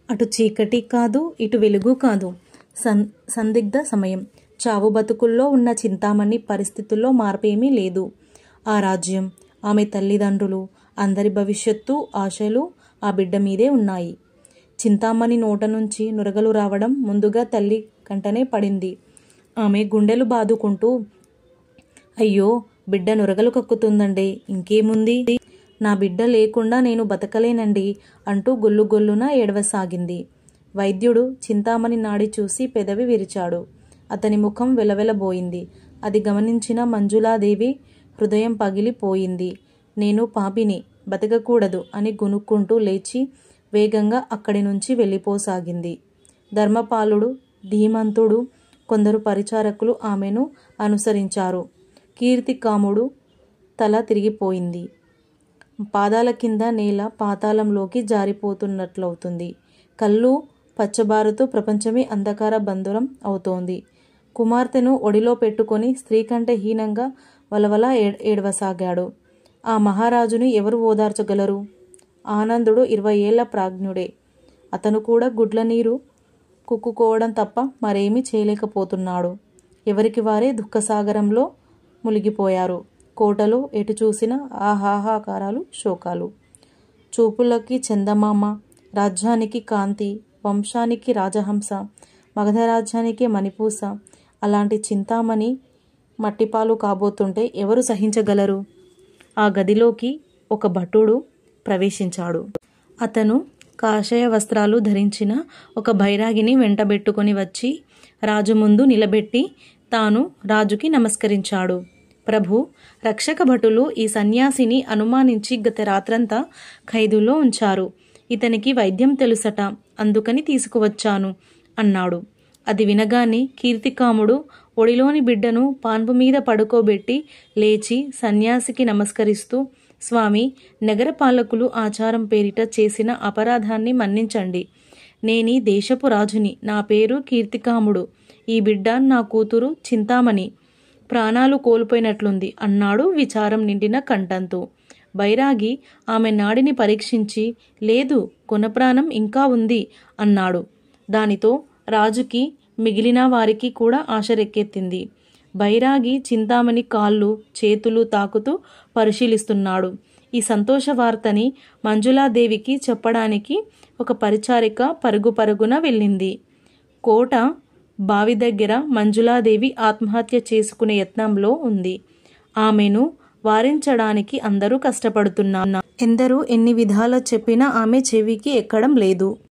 అటు చీకటి కాదు, ఇటు వెలుగు కాదు. సందిగ్ధ సమయం. చావు బతుకుల్లో ఉన్న చింతామణి పరిస్థితుల్లో మార్పేమీ లేదు. ఆ రాజ్యం, ఆమె తల్లిదండ్రులు, అందరి భవిష్యత్తు ఆశలు ఆ బిడ్డ మీదే ఉన్నాయి. చింతామణి నోట నుంచి నురగలు రావడం ముందుగా తల్లి కంటనే పడింది. ఆమె గుండెలు బాదుకుంటూ, అయ్యో, బిడ్డ నురగలు కక్కుతుందండి, ఇంకేముంది, నా బిడ్డ లేకుండా నేను బతకలేనండి అంటూ గొల్లుగొల్లున ఏడవసాగింది. వైద్యుడు చింతామణి నాడి చూసి పెదవి విరిచాడు. అతని ముఖం వెలవెలబోయింది. అది గమనించిన మంజులాదేవి హృదయం పగిలిపోయింది. నేను పాపిని, బతకకూడదు అని గునుక్కుంటూ లేచి వేగంగా అక్కడి నుంచి వెళ్ళిపోసాగింది. ధర్మపాలుడు, ధీమంతుడు, కొందరు పరిచారకులు ఆమెను అనుసరించారు. కీర్తికాముడు తల తిరిగిపోయింది. పాదాల కింద నేల పాతాళంలోకి జారిపోతున్నట్లవుతుంది. కళ్ళు పచ్చబారుతూ ప్రపంచమే అంధకార బంధురం అవుతోంది. కుమార్తెను ఒడిలో పెట్టుకొని స్త్రీ కంటే హీనంగా వలవలా ఏడవసాగాడు. ఆ మహారాజుని ఎవరు ఓదార్చగలరు? ఆనందుడు 20 ఏళ్ల ప్రాజ్ఞుడే. అతను కూడా గుడ్ల నీరు కుక్కుకోవడం తప్ప మరేమీ చేయలేకపోతున్నాడు. ఎవరికి వారే దుఃఖసాగరంలో మునిగిపోయారు. కోటలో ఎటు చూసినా ఆహాహాకారాలు, శోకాలు. చూపులకి చందమామ, రాజ్యానికి కాంతి, వంశానికి రాజహంస, మగధరాజ్యానికి మణిపూస. అలాంటి చింతామణి మట్టిపాలు కాబోతుంటే ఎవరు సహించగలరు? ఆ గదిలోకి ఒక భటుడు ప్రవేశించాడు. అతను కాషాయ వస్త్రాలు ధరించిన ఒక బైరాగిని వెంటబెట్టుకొని వచ్చి రాజు ముందు నిలబెట్టి తాను రాజుకి నమస్కరించాడు. ప్రభు, రక్షక భటులు ఈ సన్యాసిని అనుమానించి గత రాత్రంతా ఖైదులో ఉంచారు. ఇతనికి వైద్యం తెలుసట, అందుకని తీసుకువచ్చాను అన్నాడు. అది వినగానే కీర్తికాముడు ఒడిలోని బిడ్డను పాన్పు మీద పడుకోబెట్టి లేచి సన్యాసికి నమస్కరిస్తూ, స్వామి, నగర పాలకులు ఆచారం పేరిట చేసిన అపరాధాన్ని మన్నించండి. నేనీ దేశపు రాజుని. నా పేరు కీర్తికాముడు. ఈ బిడ్డ నా కూతురు చింతామణి. ప్రాణాలు కోల్పోయినట్లుంది అన్నాడు విచారం నిండిన కంఠంతో. బైరాగి ఆమె నాడిని పరీక్షించి, లేదు, కొనప్రాణం ఇంకా ఉంది అన్నాడు. దానితో రాజుకి, మిగిలిన వారికి కూడా ఆశ రెక్కెత్తింది. బైరాగి చింతామణి కాళ్ళు చేతులు తాకుతూ పరిశీలిస్తున్నాడు. ఈ సంతోష వార్తని మంజులాదేవికి చెప్పడానికి ఒక పరిచారిక పరుగు పరుగున వెళ్ళింది. కోట బావి దగ్గర మంజులాదేవి ఆత్మహత్య చేసుకునే యత్నంలో ఉంది. ఆమెను వారించడానికి అందరూ కష్టపడుతున్నారు. ఎందరూ ఎన్ని విధాల చెప్పినా ఆమె చెవికి ఎక్కడం లేదు.